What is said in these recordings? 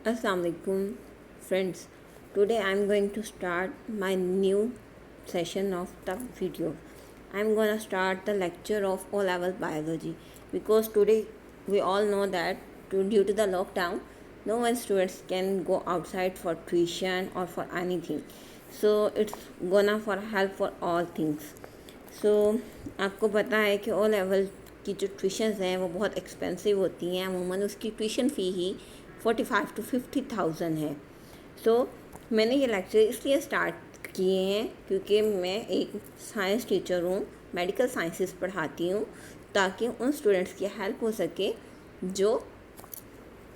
Assalamualaikum friends. Today I am going to start my new session of the video. I am going to start the lecture of O level biology because today we all know that due to the lockdown no one students can go outside for tuition or for anything. So it's gonna for help for all things. सो आपको पता है कि O level की जो tuitions हैं वो बहुत expensive होती हैं। अमूमन उसकी ट्यूशन फ़ी ही 45,000 to 50,000 है। सो मैंने ये लेक्चर इसलिए स्टार्ट किए हैं क्योंकि मैं एक साइंस टीचर हूँ, मेडिकल साइंसेस पढ़ाती हूँ, ताकि उन स्टूडेंट्स की हेल्प हो सके जो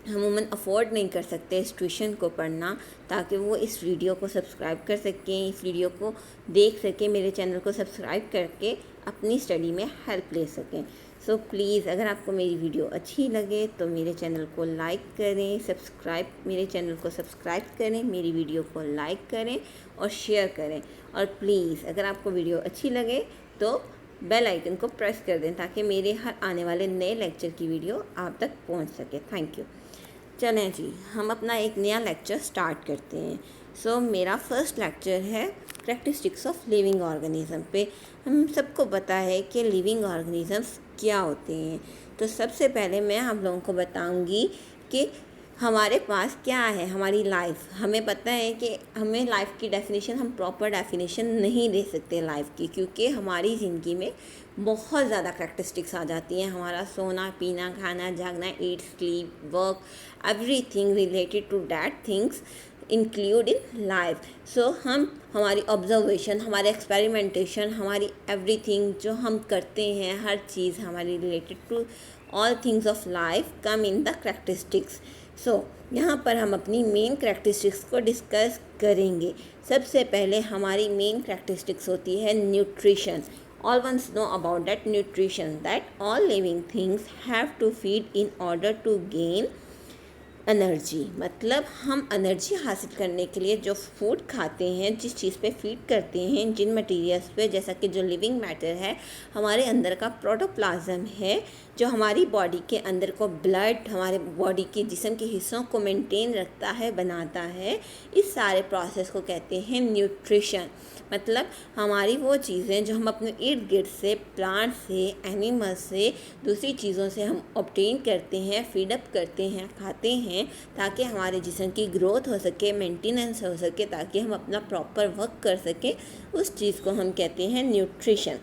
अमूमन अफोर्ड नहीं कर सकते इस ट्यूशन को पढ़ना, ताकि वो इस वीडियो को सब्सक्राइब कर सकें, इस वीडियो को देख सकें, मेरे चैनल को सब्सक्राइब करके अपनी स्टडी में हेल्प ले सकें। सो प्लीज़ अगर आपको मेरी वीडियो अच्छी लगे तो मेरे चैनल को लाइक करें, मेरे चैनल को सब्सक्राइब करें, मेरी वीडियो को लाइक करें और शेयर करें। और प्लीज़ अगर आपको वीडियो अच्छी लगे तो बेल आइकन को प्रेस कर दें ताकि मेरे हर आने वाले नए लेक्चर की वीडियो आप तक पहुंच सके। Thank you. चलें जी, हम अपना एक नया लेक्चर स्टार्ट करते हैं। सो मेरा फर्स्ट लेक्चर है करैक्टरिस्टिक्स ऑफ लिविंग ऑर्गेनिज्म पे। हम सबको पता है कि लिविंग ऑर्गेनिजम्स क्या होते हैं। तो सबसे पहले मैं आप लोगों को बताऊंगी कि हमारे पास क्या है हमारी लाइफ। हमें पता है कि हमें लाइफ की डेफिनेशन, हम प्रॉपर डेफिनेशन नहीं दे सकते लाइफ की, क्योंकि हमारी ज़िंदगी में बहुत ज़्यादा करैक्टरिस्टिक्स आ जाती हैं। हमारा सोना, पीना, खाना, जागना, eat, sleep, work, everything related to that things include in life. So हमारी ऑब्जर्वेशन, हमारे एक्सपेरिमेंटेशन, हमारी एवरीथिंग जो हम करते हैं, हर चीज़ हमारी related to all things of life come in the characteristics. So यहाँ पर हम अपनी मेन करैक्टरिस्टिक्स को डिस्कस करेंगे। सबसे पहले हमारी मेन करैक्टरिस्टिक्स होती है nutrition. All ones know about that nutrition, that all living things have to feed in order to gain energy. मतलब हम एनर्जी हासिल करने के लिए जो फूड खाते हैं, जिस चीज़ पे फीड करते हैं, जिन मटेरियल्स पे, जैसा कि जो लिविंग मैटर है, हमारे अंदर का प्रोटोप्लाज्म है, जो हमारी बॉडी के अंदर को ब्लड, हमारे बॉडी के जिस्म के हिस्सों को मेंटेन रखता है, बनाता है, इस सारे प्रोसेस को कहते हैं न्यूट्रिशन। मतलब हमारी वो चीज़ें जो हम अपने इर्द गिर्द से, प्लांट से, एनिमल से, दूसरी चीज़ों से हम ऑब्टेन करते हैं, फीडअप करते हैं, खाते हैं, ताकि हमारे जिस्म की ग्रोथ हो सके, मेंटेनेंस हो सके, ताकि हम अपना प्रॉपर वर्क कर सकें, उस चीज़ को हम कहते हैं न्यूट्रिशन।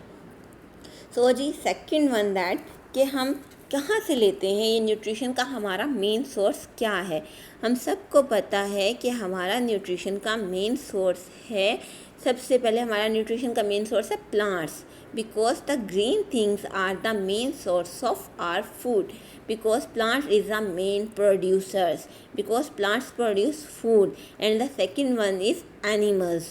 सो जी, सेकंड वन दैट कि हम कहाँ से लेते हैं ये न्यूट्रिशन का, हमारा मेन सोर्स क्या है। हम सबको पता है कि हमारा न्यूट्रिशन का मेन सोर्स है, सबसे पहले हमारा न्यूट्रिशन का मेन सोर्स है plants, because the green things are the main source of our food, because plants is the main producers, because plants produce food. And the second one is animals.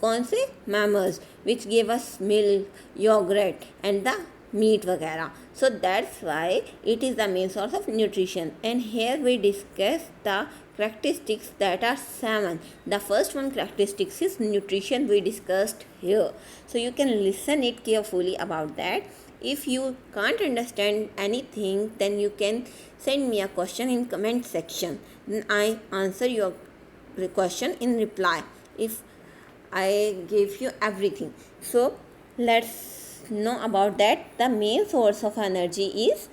कौन से? mammals, which give us milk, yogurt and the meat वगैरह. So that's why it is the main source of nutrition. And here we discuss the characteristics that are 7. The first one characteristics is nutrition we discussed here. So you can listen it carefully about that. If you can't understand anything, then you can send me a question in comment section. Then I answer your question in reply if I give you everything. So let's know about that. The main source of energy is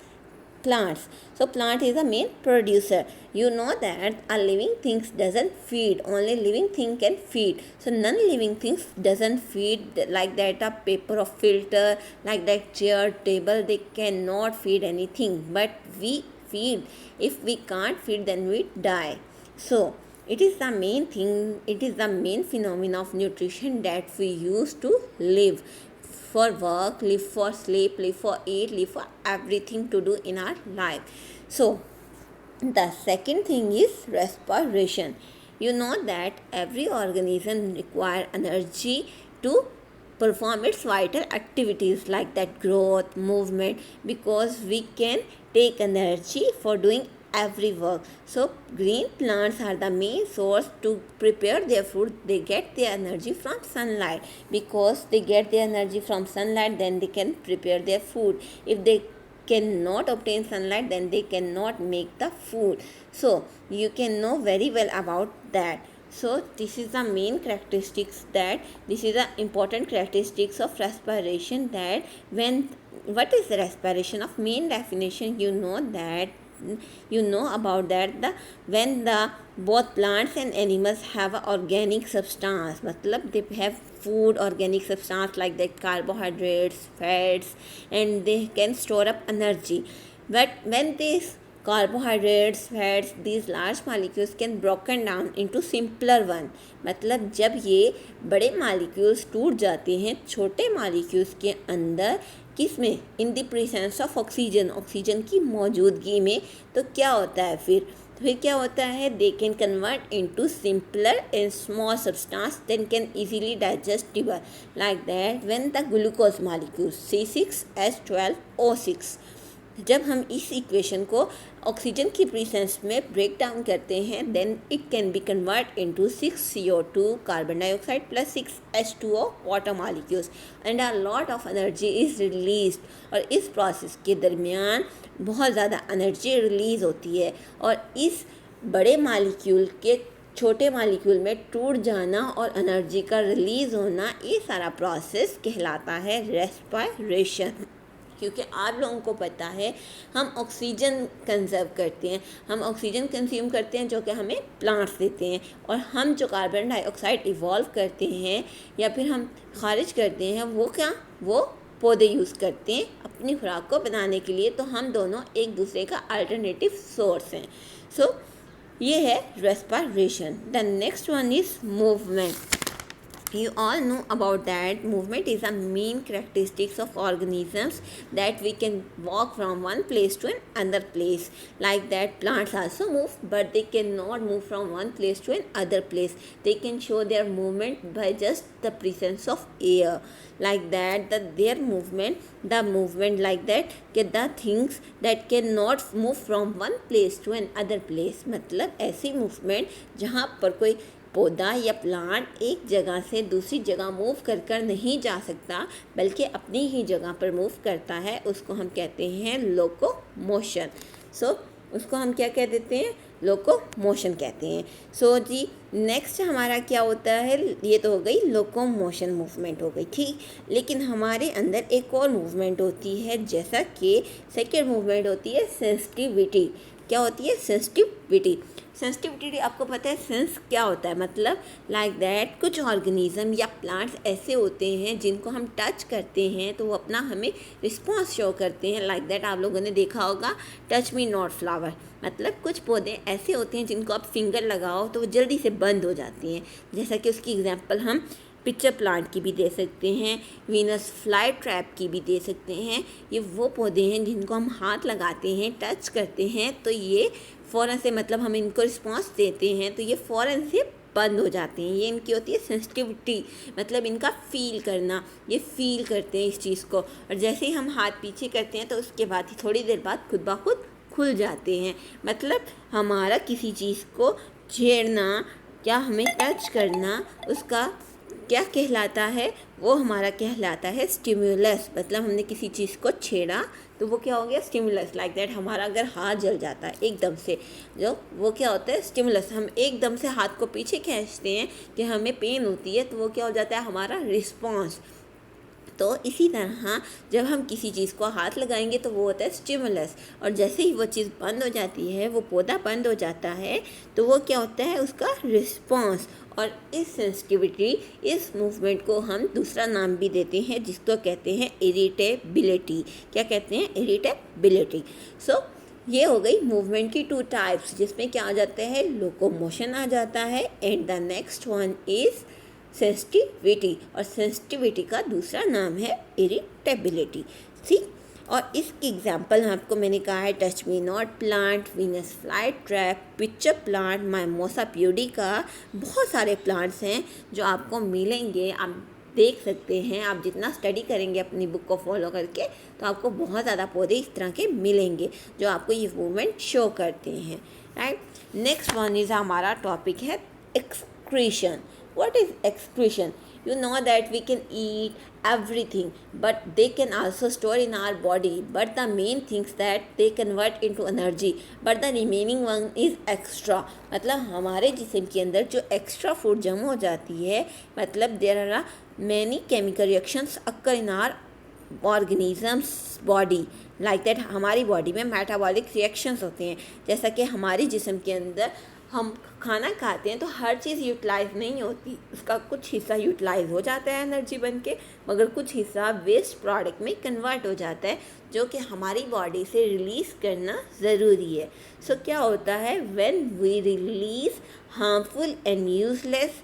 plants. So plant is the main producer. You know that a living thing doesn't feed, only living thing can feed. So non-living things doesn't feed, like that a paper or filter, like that chair, table, they cannot feed anything, but we feed. If we can't feed, then we die. So it is the main thing, it is the main phenomenon of nutrition that we use to live, for work, live for sleep, live for eat, live for everything to do in our life. So the second thing is respiration. You know that every organism requires energy to perform its vital activities, like that growth, movement, because we can take energy for doing every work. So green plants are the main source to prepare their food. They get their energy from sunlight. Because they get their energy from sunlight, then they can prepare their food. If they cannot obtain sunlight, then they cannot make the food. So you can know very well about that. So this is the main characteristics, that this is the important characteristics of respiration, that when what is the respiration of main definition, you know that you know about that the when the both plants and animals have a organic substance, मतलब they have food organic substance like that carbohydrates, fats, and they can store up energy. But when these carbohydrates, fats, these large molecules can broken down into simpler one, मतलब जब ये बड़े molecules टूट जाते हैं छोटे molecules के अंदर, किस में, in the presence of oxygen, oxygen की मौजूदगी में, तो क्या होता है फिर क्या होता है, they can convert into simpler and small substance then can easily digestible, like that when the glucose molecule C6H12O6, जब हम इस इक्वेशन को ऑक्सीजन की प्रेजेंस में ब्रेक डाउन करते हैं, then it can be convert into 6CO2 carbon dioxide plus 6H2O water molecules and a lot of energy is released. और इस प्रोसेस के दरमियान बहुत ज़्यादा एनर्जी रिलीज़ होती है, और इस बड़े मॉलिक्यूल के छोटे मॉलिक्यूल में टूट जाना और एनर्जी का रिलीज़ होना, ये सारा प्रोसेस कहलाता है रेस्पिरेशन। क्योंकि आप लोगों को पता है हम ऑक्सीजन कंजर्व करते हैं, हम ऑक्सीजन कंज्यूम करते हैं जो कि हमें प्लांट्स देते हैं, और हम जो कार्बन डाइऑक्साइड इवॉल्व करते हैं या फिर हम खारिज करते हैं, वो क्या, वो पौधे यूज़ करते हैं अपनी खुराक को बनाने के लिए। तो हम दोनों एक दूसरे का अल्टरनेटिव सोर्स हैं। सो ये है respiration. The next one is movement. You all know about that movement is a main characteristics of organisms, that we can walk from one place to another place. Like that plants also move, but they cannot move from one place to another place. They can show their movement by just the presence of air. Like that their movement, the movement like that, get the things that cannot move from one place to another place, मतलब ऐसी movement जहाँ पर कोई पौधा या plant एक जगह से दूसरी जगह मूव कर नहीं जा सकता, बल्कि अपनी ही जगह पर मूव करता है, उसको हम कहते हैं लोकोमोशन। सो उसको हम क्या कह देते हैं, लोकोमोशन कहते हैं। सो जी नेक्स्ट हमारा क्या होता है, ये तो हो गई लोकोमोशन मूवमेंट हो गई, ठीक। लेकिन हमारे अंदर एक और मूवमेंट होती है, जैसा कि सेकेंड मूवमेंट होती है सेंसिटिविटी। क्या होती है, सेंसिटिविटी। सेंसिटिविटी आपको पता है सेंस क्या होता है, मतलब लाइक दैट कुछ ऑर्गेनिज्म या प्लांट्स ऐसे होते हैं जिनको हम टच करते हैं तो वो अपना हमें रिस्पॉन्स शो करते हैं। लाइक दैट आप लोगों ने देखा होगा टच मी नॉट फ्लावर, मतलब कुछ पौधे ऐसे होते हैं जिनको आप फिंगर लगाओ तो वो जल्दी से बंद हो जाती हैं। जैसा कि उसकी एग्जांपल हम पिक्चर प्लांट की भी दे सकते हैं, वीनस फ्लाई ट्रैप की भी दे सकते हैं। ये वो पौधे हैं जिनको हम हाथ लगाते हैं, टच करते हैं, तो ये फ़ौरन से, मतलब हम इनको रिस्पॉन्स देते हैं तो ये फ़ौरन से बंद हो जाते हैं। ये इनकी होती है सेंसिटिविटी, मतलब इनका फ़ील करना, ये फ़ील करते हैं इस चीज़ को। और जैसे ही हम हाथ पीछे करते हैं तो उसके बाद ही थोड़ी देर बाद खुद ब खुद खुल जाते हैं। मतलब हमारा किसी चीज़ को छेड़ना या हमें टच करना, उसका क्या कहलाता है, वो हमारा कहलाता है स्टिमुलस। मतलब हमने किसी चीज़ को छेड़ा तो वो क्या हो गया, स्टिमुलस। लाइक दैट हमारा अगर हाथ जल जाता है एकदम से, जो वो क्या होता है, स्टिमुलस। हम एकदम से हाथ को पीछे खींचते हैं कि हमें पेन होती है, तो वो क्या हो जाता है, हमारा रिस्पॉन्स। तो इसी तरह जब हम किसी चीज़ को हाथ लगाएंगे तो वो होता है स्टिमुलस, और जैसे ही वो चीज़ बंद हो जाती है, वो पौधा बंद हो जाता है, तो वो क्या होता है, उसका रिस्पॉन्स। और इस सेंसिटिविटी, इस मूवमेंट को हम दूसरा नाम भी देते हैं जिसको कहते हैं इरिटेबिलिटी। क्या कहते हैं, इरिटेबिलिटी। सो ये हो गई मूवमेंट की टू टाइप्स, जिसमें क्या आ जाता है, लोकोमोशन आ जाता है, and the next one is sensitivity. और सेंसिटिविटी का दूसरा नाम है इरिटेबिलिटी। ठीक, और इसकी एग्जांपल आपको मैंने कहा है touch me not plant, Venus fly trap, pitcher plant, mimosa pudica. बहुत सारे प्लांट्स हैं जो आपको मिलेंगे, आप देख सकते हैं। आप जितना स्टडी करेंगे अपनी बुक को फॉलो करके, तो आपको बहुत ज़्यादा पौधे इस तरह के मिलेंगे जो आपको ये मूवमेंट शो करते हैं, राइट। नेक्स्ट वन इज़ हमारा टॉपिक है excretion. What is excretion? You know that we can eat everything, but they can also store in our body, but the main things that they convert into energy, but the remaining one is extra. मतलब हमारे जिस्म के अंदर जो extra food जमा हो जाती है, मतलब there are many chemical reactions occur in our organisms body like that. हमारी बॉडी में मेटाबॉलिक रिएक्शंस होते हैं. जैसा कि हमारी जिस्म के अंदर हम खाना खाते हैं तो हर चीज़ यूटिलाइज नहीं होती, उसका कुछ हिस्सा यूटिलाइज हो जाता है एनर्जी बन के, मगर कुछ हिस्सा वेस्ट प्रोडक्ट में कन्वर्ट हो जाता है, जो कि हमारी बॉडी से रिलीज़ करना ज़रूरी है. सो क्या होता है, when we release harmful and useless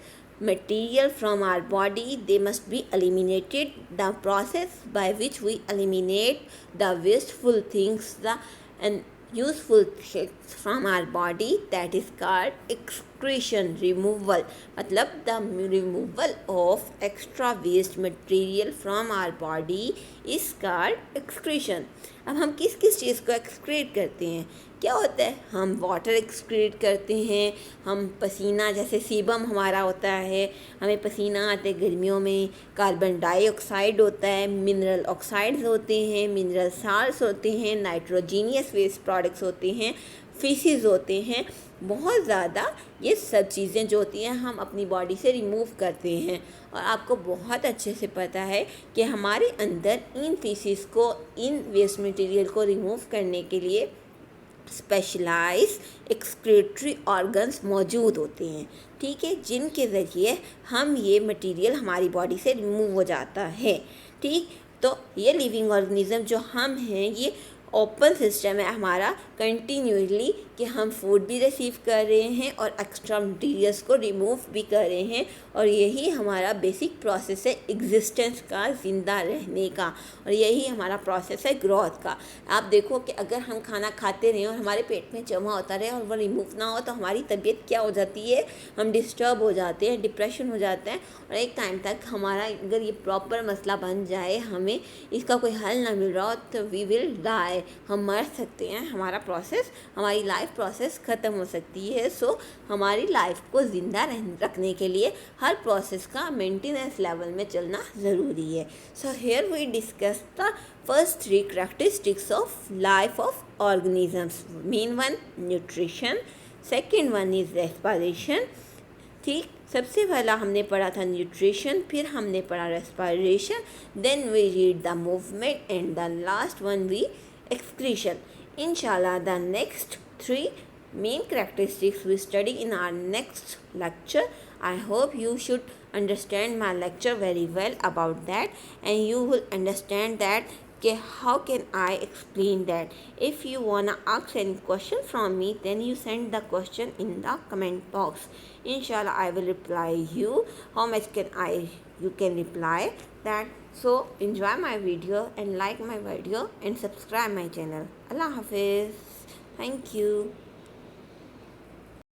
material from our body, they must be eliminated. The process by which we eliminate the wasteful things and useful things from our body, that is called excretion, removal. मतलब the removal of extra waste material from our body is called excretion. अब हम किस किस चीज़ को excrete करते हैं? क्या होता है, हम वाटर एक्सक्रीट करते हैं, हम पसीना, जैसे सीबम हमारा होता है, हमें पसीना आते हैं गर्मियों में, कार्बन डाइऑक्साइड होता है, मिनरल ऑक्साइड्स होते हैं, मिनरल साल्ट्स होते हैं, नाइट्रोजीनियस वेस्ट प्रोडक्ट्स होते हैं, फीसिस होते हैं, बहुत ज़्यादा ये सब चीज़ें जो होती हैं हम अपनी बॉडी से रिमूव करते हैं. और आपको बहुत अच्छे से पता है कि हमारे अंदर इन फीसिस को, इन वेस्ट मटेरियल को रिमूव करने के लिए स्पेशलाइज एक्सक्रीटरी ऑर्गन्स मौजूद होते हैं, ठीक है, जिनके ज़रिए हम ये मटेरियल हमारी बॉडी से रिमूव हो जाता है. ठीक, तो ये लिविंग ऑर्गेनिज्म जो हम हैं, ये ओपन सिस्टम है हमारा कंटिन्यूसली, कि हम फूड भी रिसीव कर रहे हैं और एक्स्ट्रा मटीरियल्स को रिमूव भी कर रहे हैं, और यही हमारा बेसिक प्रोसेस है एग्जिस्टेंस का, ज़िंदा रहने का, और यही हमारा प्रोसेस है ग्रोथ का. आप देखो कि अगर हम खाना खाते रहें और हमारे पेट में जमा होता रहे और वो रिमूव ना हो तो हमारी तबीयत क्या हो जाती है, हम डिस्टर्ब हो जाते हैं, डिप्रेशन हो जाते हैं, और एक टाइम तक हमारा अगर ये प्रॉपर मसला बन जाए, हमें इसका कोई हल ना मिल रहा हो, तो वी विल डाई, हम मर सकते हैं, हमारा प्रोसेस, हमारी लाइफ प्रोसेस ख़त्म हो सकती है. सो हमारी लाइफ को ज़िंदा रखने के लिए हर प्रोसेस का मेंटेनेंस लेवल में चलना ज़रूरी है. So here we discuss the first 3 characteristics of life of organisms. Main one nutrition, second one is respiration. ठीक, सबसे पहला हमने पढ़ा था न्यूट्रिशन, फिर हमने पढ़ा respiration, then we read the movement, and the last one we excretion. Inshallah, the next 3 main characteristics we study in our next lecture. I hope you should understand my lecture very well about that, and you will understand that how can I explain that. If you wanna ask any question from me, then you send the question in the comment box. Inshallah, I will reply you. How much you can reply that. So enjoy my video and like my video and subscribe my channel. Allah Hafiz. Thank you.